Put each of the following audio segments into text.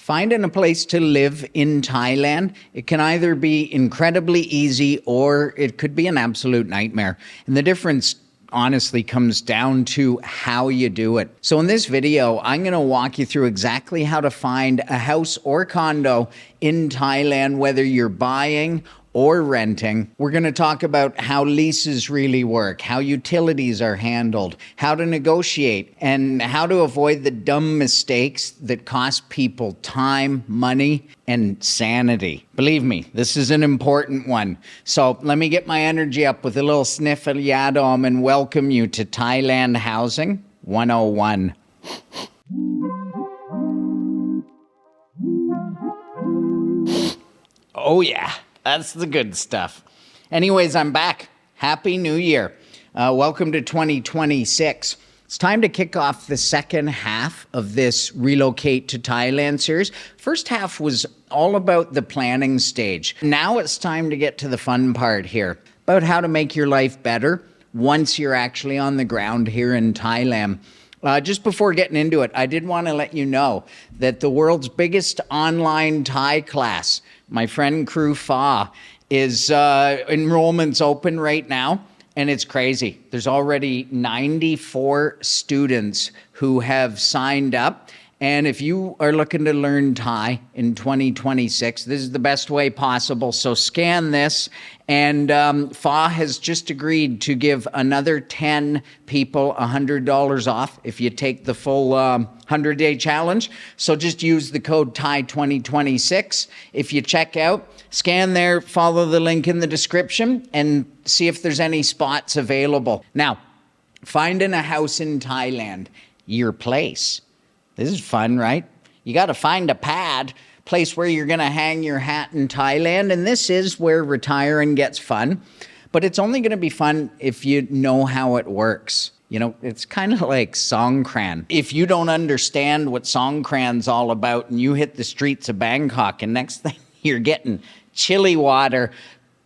Finding a place to live in Thailand, it can either be incredibly easy or it could be an absolute nightmare. And the difference honestly comes down to how you do it. So in this video, I'm going to walk you through exactly how to find a house or condo in Thailand, whether you're buying or renting. We're going to talk about how leases really work, how utilities are handled, how to negotiate, and how to avoid the dumb mistakes that cost people time, money, and sanity. Believe me, this is an important one. So let me get my energy up with a little sniff of Yadom and welcome you to Thailand Housing 101. Oh yeah. That's the good stuff. Anyways, I'm back. Happy New Year. Welcome to 2026. It's time to kick off the second half of this Relocate to Thailand series. First half was all about the planning stage. Now it's time to get to the fun part here, about how to make your life better once you're actually on the ground here in Thailand. Just before getting into it, I did want to let you know that the world's biggest online Thai class, my friend Crew Fa, is enrollment's open right now, and it's crazy. There's already 94 students who have signed up. And if you are looking to learn Thai in 2026, this is the best way possible. So scan this. And Fa has just agreed to give another 10 people $100 off if you take the full 100-day challenge. So just use the code THAI2026. If you check out, scan there, follow the link in the description, and see if there's any spots available. Now, finding a house in Thailand, your place. This is fun, right? You got to find a place where you're going to hang your hat in Thailand. And this is where retiring gets fun. But it's only going to be fun if you know how it works. You know, it's kind of like Songkran. If you don't understand what Songkran's all about and you hit the streets of Bangkok and next thing you're getting chili water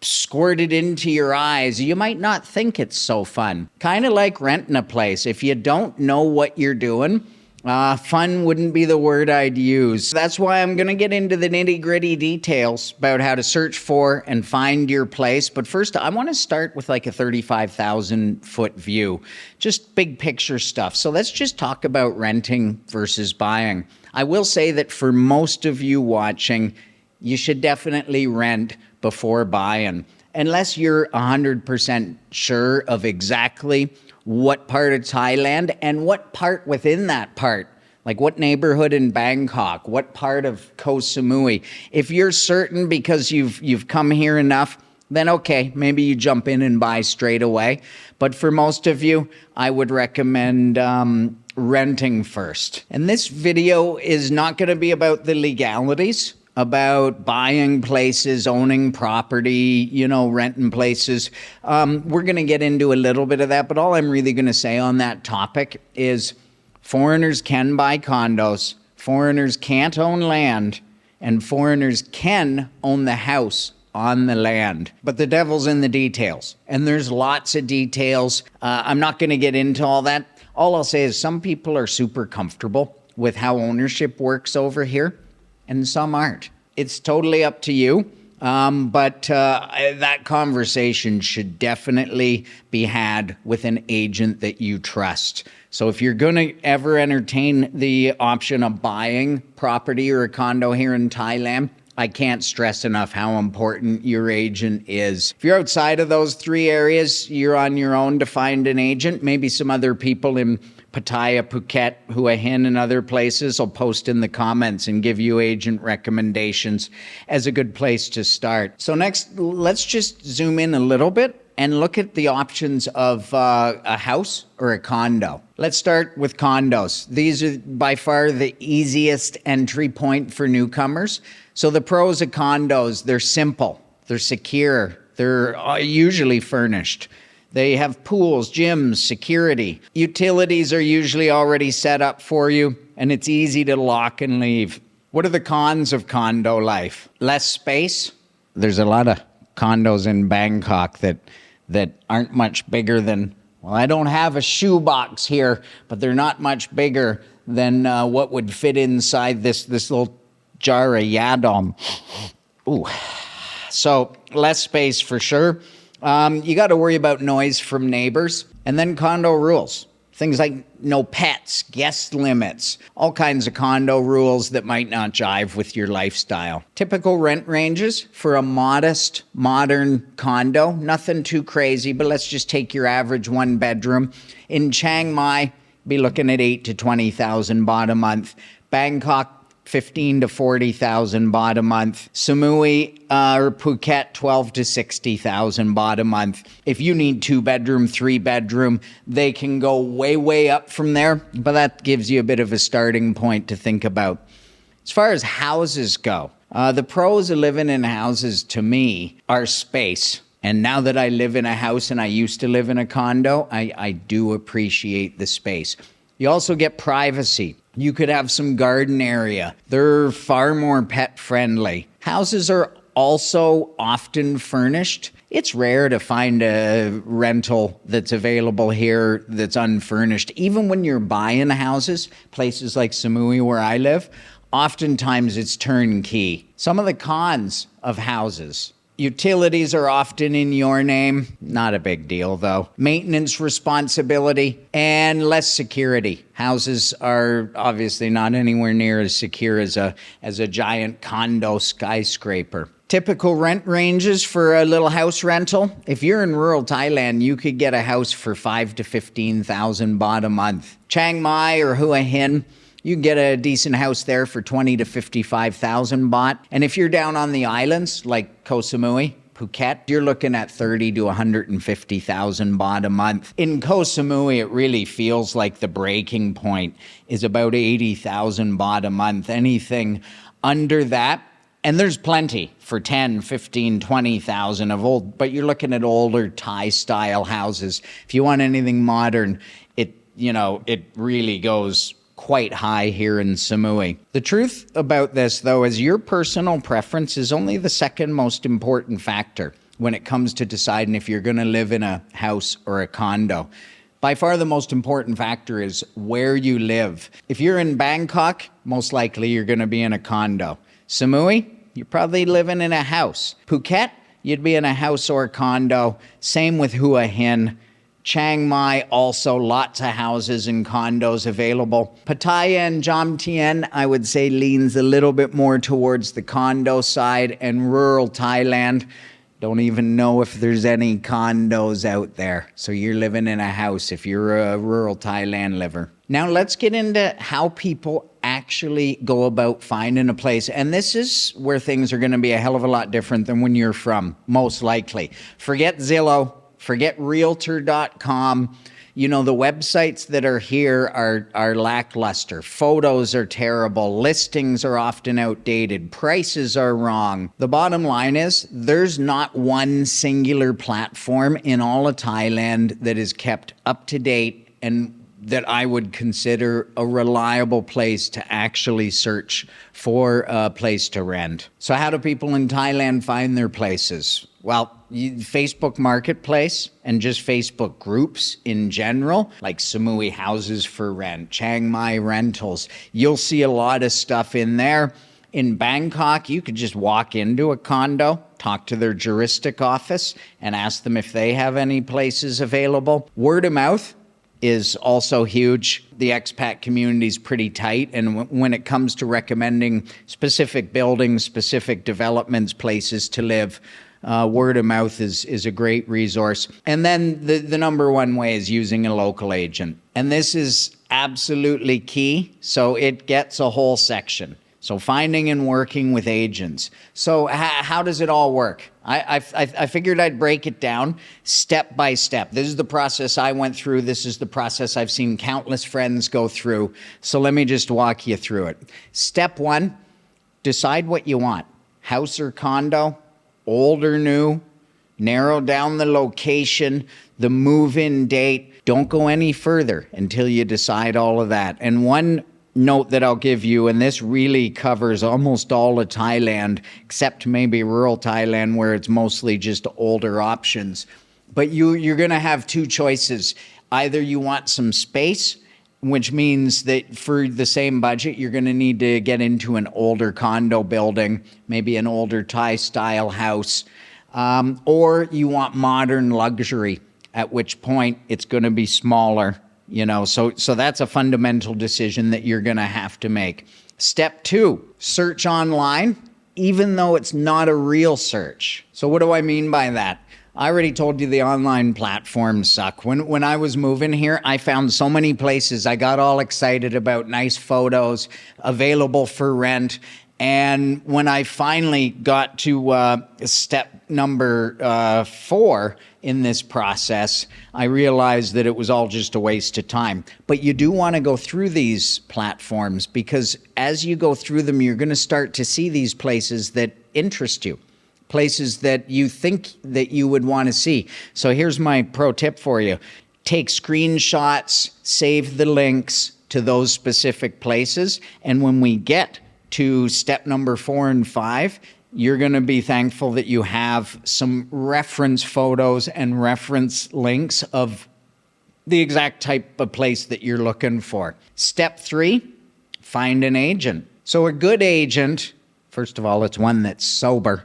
squirted into your eyes, you might not think it's so fun. Kind of like renting a place. If you don't know what you're doing, fun wouldn't be the word I'd use. That's why I'm going to get into the nitty-gritty details about how to search for and find your place. But first, I want to start with like a 35,000-foot view, just big picture stuff. So let's just talk about renting versus buying. I will say that for most of you watching, you should definitely rent before buying, unless you're 100% sure of exactly what part of Thailand and what part within that part, like what neighborhood in Bangkok, what part of Koh Samui. If you're certain because you've come here enough, then okay, maybe you jump in and buy straight away. But for most of you, I would recommend renting first. And this video is not going to be about the legalities, about buying places, owning property, renting places. We're going to get into a little bit of that, but all I'm really going to say on that topic is foreigners can buy condos, foreigners can't own land, and foreigners can own the house on the land. But the devil's in the details, and there's lots of details. I'm not going to get into all that. All I'll say is some people are super comfortable with how ownership works over here, and some aren't. It's totally up to you, but that conversation should definitely be had with an agent that you trust. So if you're going to ever entertain the option of buying property or a condo here in Thailand, I can't stress enough how important your agent is. If you're outside of those three areas, you're on your own to find an agent. Maybe some other people in Pattaya, Phuket, Hua Hin, and other places will post in the comments and give you agent recommendations as a good place to start. So next, let's just zoom in a little bit and look at the options of a house or a condo. Let's start with condos. These are by far the easiest entry point for newcomers. So the pros of condos, they're simple, they're secure, they're usually furnished. They have pools, gyms, security. Utilities are usually already set up for you, and it's easy to lock and leave. What are the cons of condo life? Less space. There's a lot of condos in Bangkok that aren't much bigger than, well, I don't have a shoebox here, but they're not much bigger than what would fit inside this little Jarayadom. Ooh. So less space for sure. You got to worry about noise from neighbors. And then condo rules. Things like no pets, guest limits, all kinds of condo rules that might not jive with your lifestyle. Typical rent ranges for a modest, modern condo. Nothing too crazy, but let's just take your average one bedroom. In Chiang Mai, be looking at 8,000 to 20,000 baht a month. Bangkok, 15,000 to 40,000 baht a month. Samui or Phuket, 12,000 to 60,000 baht a month. If you need 2-bedroom, 3-bedroom, they can go way, way up from there, but that gives you a bit of a starting point to think about. As far as houses go, the pros of living in houses to me are space. And now that I live in a house and I used to live in a condo, I do appreciate the space. You also get privacy. You could have some garden area. They're far more pet friendly. Houses are also often furnished. It's rare to find a rental that's available here that's unfurnished. Even when you're buying houses, places like Samui where I live, oftentimes it's turnkey. Some of the cons of houses: utilities are often in your name. Not a big deal, though. Maintenance responsibility and less security. Houses are obviously not anywhere near as secure as a giant condo skyscraper. Typical rent ranges for a little house rental. If you're in rural Thailand, you could get a house for 5,000 to 15,000 baht a month. Chiang Mai or Hua Hin, you can get a decent house there for 20,000 to 55,000 baht. And if you're down on the islands like Koh Samui, Phuket, you're looking at 30,000 to 150,000 baht a month. In Koh Samui, it really feels like the breaking point is about 80,000 baht a month. Anything under that, and there's plenty for 10, 15, 20,000 of old, but you're looking at older Thai style houses. If you want anything modern, it really goes quite high here in Samui. The truth about this, though, is your personal preference is only the second most important factor when it comes to deciding if you're going to live in a house or a condo. By far the most important factor is where you live. If you're in Bangkok, most likely you're going to be in a condo. Samui, you're probably living in a house. Phuket, you'd be in a house or a condo. Same with Hua Hin. Chiang Mai, also lots of houses and condos available. Pattaya and Jomtien, I would say, leans a little bit more towards the condo side, and rural Thailand, don't even know if there's any condos out there. So you're living in a house if you're a rural Thailand liver. Now let's get into how people actually go about finding a place. And this is where things are going to be a hell of a lot different than when you're from, most likely. Forget Zillow. Forget Realtor.com. The websites that are here are lackluster. Photos are terrible. Listings are often outdated. Prices are wrong. The bottom line is there's not one singular platform in all of Thailand that is kept up to date and that I would consider a reliable place to actually search for a place to rent. So how do people in Thailand find their places? Well, Facebook Marketplace and just Facebook groups in general, like Samui Houses for Rent, Chiang Mai Rentals. You'll see a lot of stuff in there. In Bangkok, you could just walk into a condo, talk to their juristic office, and ask them if they have any places available. Word of mouth is also huge. The expat community is pretty tight, and when it comes to recommending specific buildings, specific developments, places to live, word of mouth is a great resource. And then the number one way is using a local agent. And this is absolutely key. So it gets a whole section. So finding and working with agents. So how does it all work? I figured I'd break it down step by step. This is the process I went through. This is the process I've seen countless friends go through. So let me just walk you through it. Step one, decide what you want. House or condo, old or new, narrow down the location, the move-in date. Don't go any further until you decide all of that. And one note that I'll give you, and this really covers almost all of Thailand, except maybe rural Thailand where it's mostly just older options. But you're going to have two choices. Either you want some space which means that for the same budget, you're going to need to get into an older condo building, maybe an older Thai style house, or you want modern luxury, at which point it's going to be smaller, so that's a fundamental decision that you're going to have to make. Step 2, search online, even though it's not a real search. So what do I mean by that? I already told you the online platforms suck. When I was moving here, I found so many places. I got all excited about nice photos available for rent. And when I finally got to step number 4 in this process, I realized that it was all just a waste of time. But you do want to go through these platforms, because as you go through them, you're going to start to see these places that interest you, places that you think that you would want to see. So here's my pro tip for you. Take screenshots, save the links to those specific places, and when we get to step number 4 and 5, you're going to be thankful that you have some reference photos and reference links of the exact type of place that you're looking for. Step 3, find an agent. So a good agent, first of all, it's one that's sober.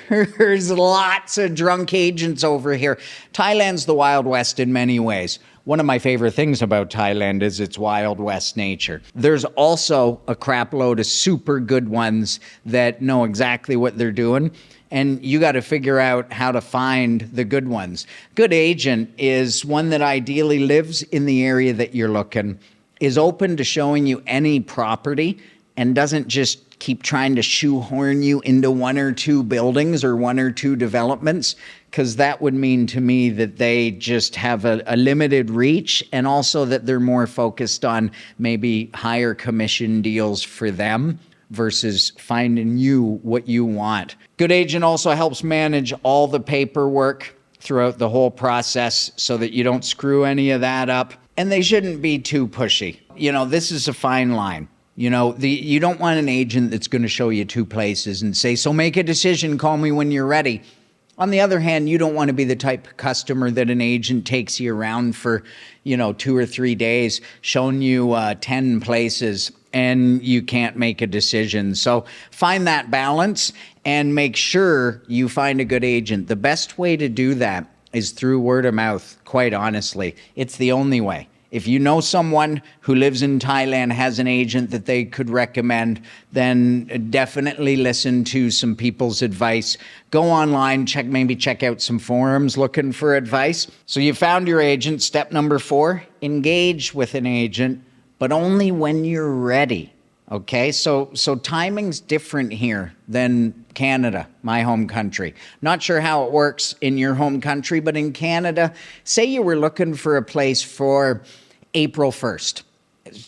There's lots of drunk agents over here. Thailand's the Wild West in many ways. One of my favorite things about Thailand is its Wild West nature. There's also a crap load of super good ones that know exactly what they're doing, and you got to figure out how to find the good ones. Good agent is one that ideally lives in the area that you're looking, is open to showing you any property, and doesn't just keep trying to shoehorn you into 1 or 2 buildings or 1 or 2 developments, because that would mean to me that they just have a limited reach, and also that they're more focused on maybe higher commission deals for them versus finding you what you want. Good agent also helps manage all the paperwork throughout the whole process so that you don't screw any of that up, and they shouldn't be too pushy. This is a fine line. You don't want an agent that's going to show you 2 places and say, so make a decision, call me when you're ready. On the other hand, you don't want to be the type of customer that an agent takes you around for, 2 or 3 days, showing you 10 places and you can't make a decision. So find that balance and make sure you find a good agent. The best way to do that is through word of mouth, quite honestly. It's the only way. If you know someone who lives in Thailand, has an agent that they could recommend, then definitely listen to some people's advice. Go online, check out some forums looking for advice. So you found your agent. Step number 4, engage with an agent, but only when you're ready. Okay, so timing's different here than Canada, my home country. Not sure how it works in your home country, but in Canada, say you were looking for a place for April 1st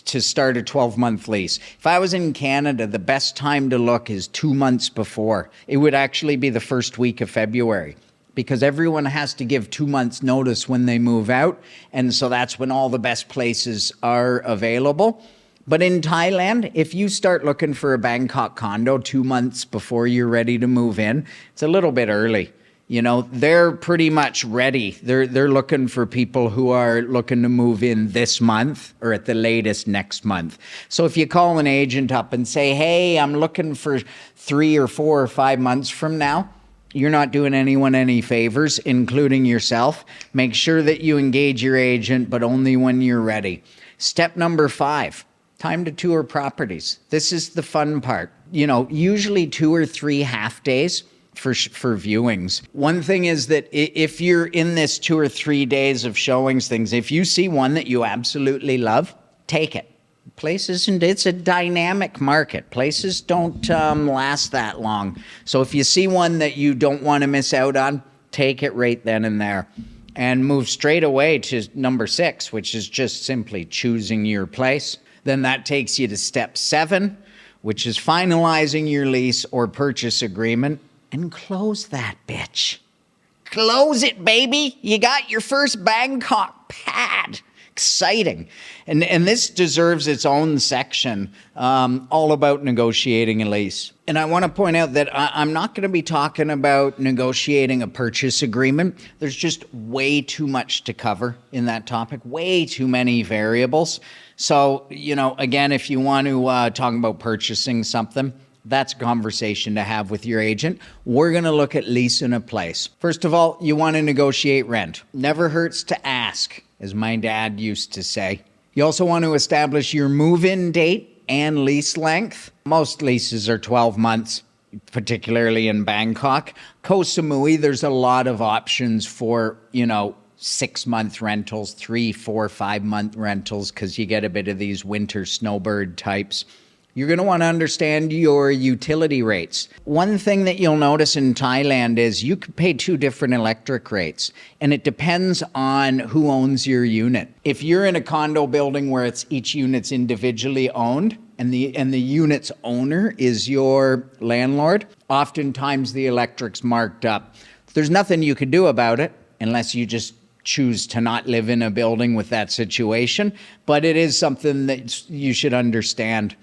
to start a 12-month lease. If I was in Canada, the best time to look is 2 months before. It would actually be the first week of February, because everyone has to give 2 months notice when they move out, and so that's when all the best places are available. But in Thailand, if you start looking for a Bangkok condo 2 months before you're ready to move in, it's a little bit early. They're pretty much ready. They're looking for people who are looking to move in this month or at the latest next month. So if you call an agent up and say, hey, I'm looking for 3 or 4 or 5 months from now, you're not doing anyone any favors, including yourself. Make sure that you engage your agent, but only when you're ready. Step number 5, time to tour properties. This is the fun part. Usually 2 or 3 half days for viewings. One thing is that if you're in this 2 or 3 days of showings things, if you see one that you absolutely love, take it. It's a dynamic market. Places don't last that long. So if you see one that you don't want to miss out on, take it right then and there. And move straight away to number 6, which is just simply choosing your place. Then that takes you to step 7, which is finalizing your lease or purchase agreement. And close that bitch. Close it, baby. You got your first Bangkok pad. Exciting. And this deserves its own section, all about negotiating a lease. And I want to point out that I'm not going to be talking about negotiating a purchase agreement. There's just way too much to cover in that topic, way too many variables. So, again, if you want to talk about purchasing something, that's a conversation to have with your agent. We're going to look at leasing a place. First of all, you want to negotiate rent. Never hurts to ask, as my dad used to say. You also want to establish your move-in date and lease length. Most leases are 12 months, particularly in Bangkok. Koh Samui, there's a lot of options for, 6-month rentals, 3, 4, 5-month rentals, because you get a bit of these winter snowbird types. You're going to want to understand your utility rates. One thing that you'll notice in Thailand is you can pay 2 different electric rates, and it depends on who owns your unit. If you're in a condo building where each unit's individually owned and the unit's owner is your landlord, oftentimes the electric's marked up. There's nothing you can do about it unless you just choose to not live in a building with that situation, but it is something that you should understand.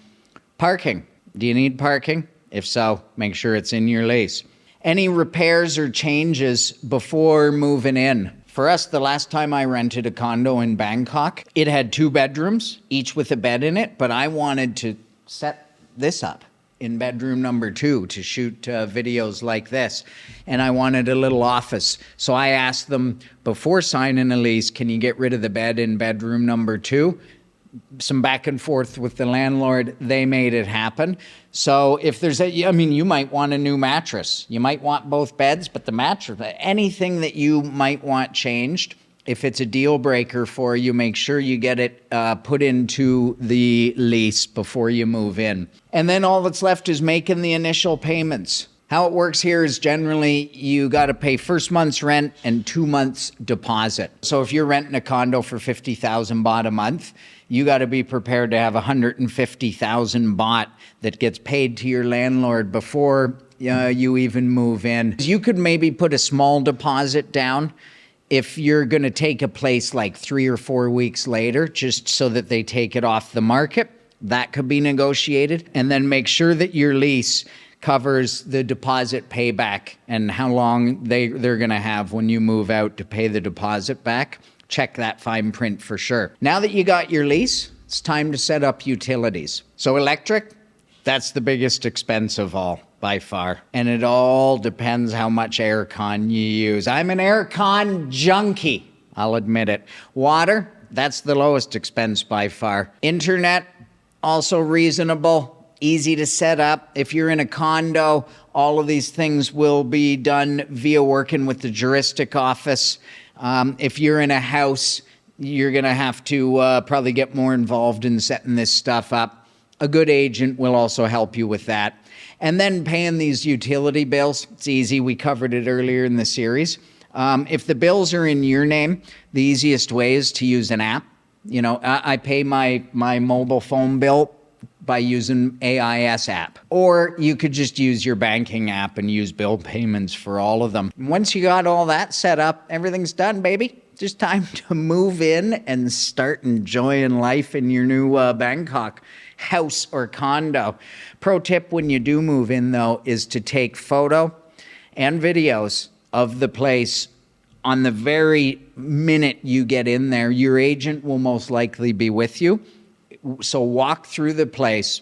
Parking. Do you need parking? If so, make sure it's in your lease. Any repairs or changes before moving in? For us, the last time I rented a condo in Bangkok, it had 2 bedrooms, each with a bed in it, but I wanted to set this up in bedroom number 2 to shoot videos like this. And I wanted a little office. So I asked them before signing a lease, can you get rid of the bed in bedroom number 2? Some back and forth with the landlord, they made it happen. So if there's you might want a new mattress. You might want both beds, but the mattress, anything that you might want changed, if it's a deal breaker for you, make sure you get it put into the lease before you move in. And then all that's left is making the initial payments. How it works here is generally you got to pay first month's rent and 2 months deposit. So if you're renting a condo for 50,000 baht a month, you got to be prepared to have 150,000 baht that gets paid to your landlord before you even move in. You could maybe put a small deposit down if you're going to take a place like 3 or 4 weeks later, just so that they take it off the market. That could be negotiated. And then make sure that your lease covers the deposit payback and how long they're going to have when you move out to pay the deposit back. Check that fine print for sure. Now that you got your lease, it's time to set up utilities. So electric, that's the biggest expense of all by far. And it all depends how much aircon you use. I'm an aircon junkie, I'll admit it. Water, that's the lowest expense by far. Internet, also reasonable. Easy to set up. If you're in a condo, all of these things will be done via working with the juristic office. If you're in a house, you're going to have to probably get more involved in setting this stuff up. A good agent will also help you with that. And then paying these utility bills, it's easy. We covered it earlier in the series. If the bills are in your name, the easiest way is to use an app. I pay my mobile phone bill by using AIS app. Or you could just use your banking app and use bill payments for all of them. Once you got all that set up, everything's done, baby. Just time to move in and start enjoying life in your new Bangkok house or condo. Pro tip when you do move in, though, is to take photo and videos of the place on the very minute you get in there. Your agent will most likely be with you. So walk through the place,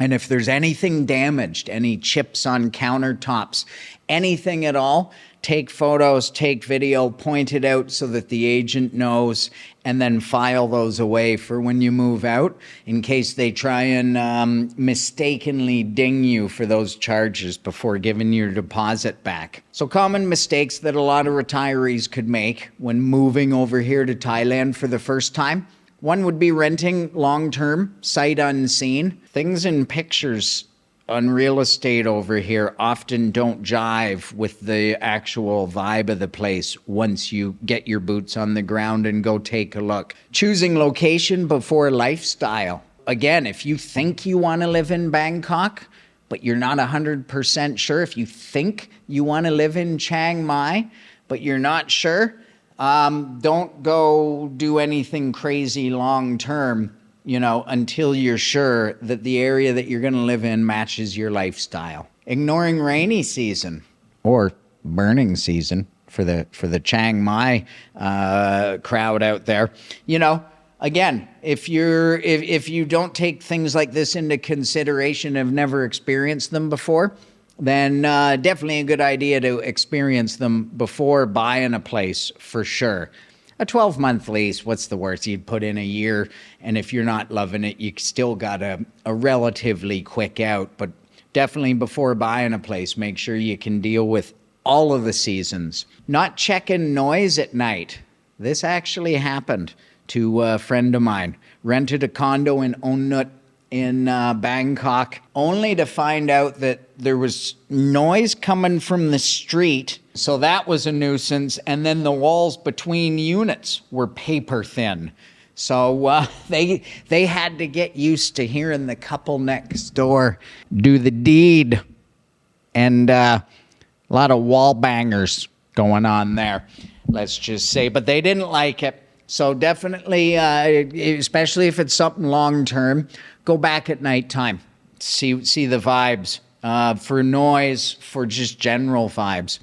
and if there's anything damaged, any chips on countertops, anything at all, take photos, take video, point it out so that the agent knows, and then file those away for when you move out in case they try and mistakenly ding you for those charges before giving your deposit back. So common mistakes that a lot of retirees could make when moving over here to Thailand for the first time. One would be renting long-term, sight unseen. Things in pictures on real estate over here often don't jive with the actual vibe of the place once you get your boots on the ground and go take a look. Choosing location before lifestyle. Again, if you think you want to live in Bangkok, but you're not 100% sure, if you think you want to live in Chiang Mai, but you're not sure, Don't go do anything crazy long term, until you're sure that the area that you're going to live in matches your lifestyle. Ignoring rainy season or burning season for the Chiang Mai crowd out there. Again, if you don't take things like this into consideration, have never experienced them before, then definitely a good idea to experience them before buying a place for sure. A 12-month lease, what's the worst? You'd put in a year, and if you're not loving it, you still got a relatively quick out. But definitely before buying a place, make sure you can deal with all of the seasons. Not checking noise at night. This actually happened to a friend of mine. Rented a condo in Onut in Bangkok, only to find out that there was noise coming from the street. So that was a nuisance. And then the walls between units were paper thin. So they had to get used to hearing the couple next door do the deed. And a lot of wall bangers going on there, let's just say. But they didn't like it. So definitely, especially if it's something long-term, go back at nighttime. See the vibes for noise, for just general vibes.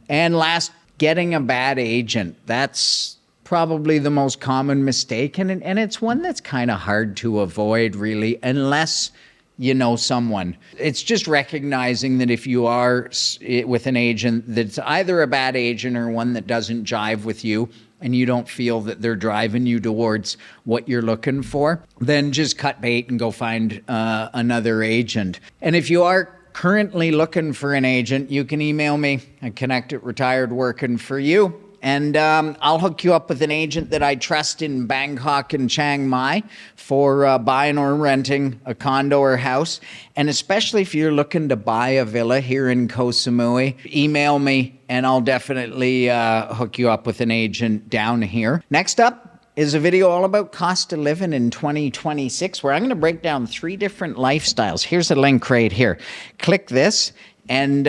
And last, getting a bad agent. That's probably the most common mistake. And it's one that's kind of hard to avoid, really, unless you know someone. It's just recognizing that if you are with an agent that's either a bad agent or one that doesn't jive with you, and you don't feel that they're driving you towards what you're looking for, then just cut bait and go find another agent. And if you are currently looking for an agent, you can email me at connect@retiredworking4you. And I'll hook you up with an agent that I trust in Bangkok and Chiang Mai for buying or renting a condo or house. And especially if you're looking to buy a villa here in Koh Samui, email me and I'll definitely hook you up with an agent down here. Next up is a video all about cost of living in 2026, where I'm going to break down 3 different lifestyles. Here's a link right here. Click this and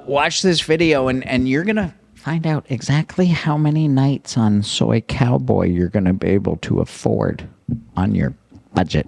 watch this video, and you're going to find out exactly how many nights on Soy Cowboy you're going to be able to afford on your budget.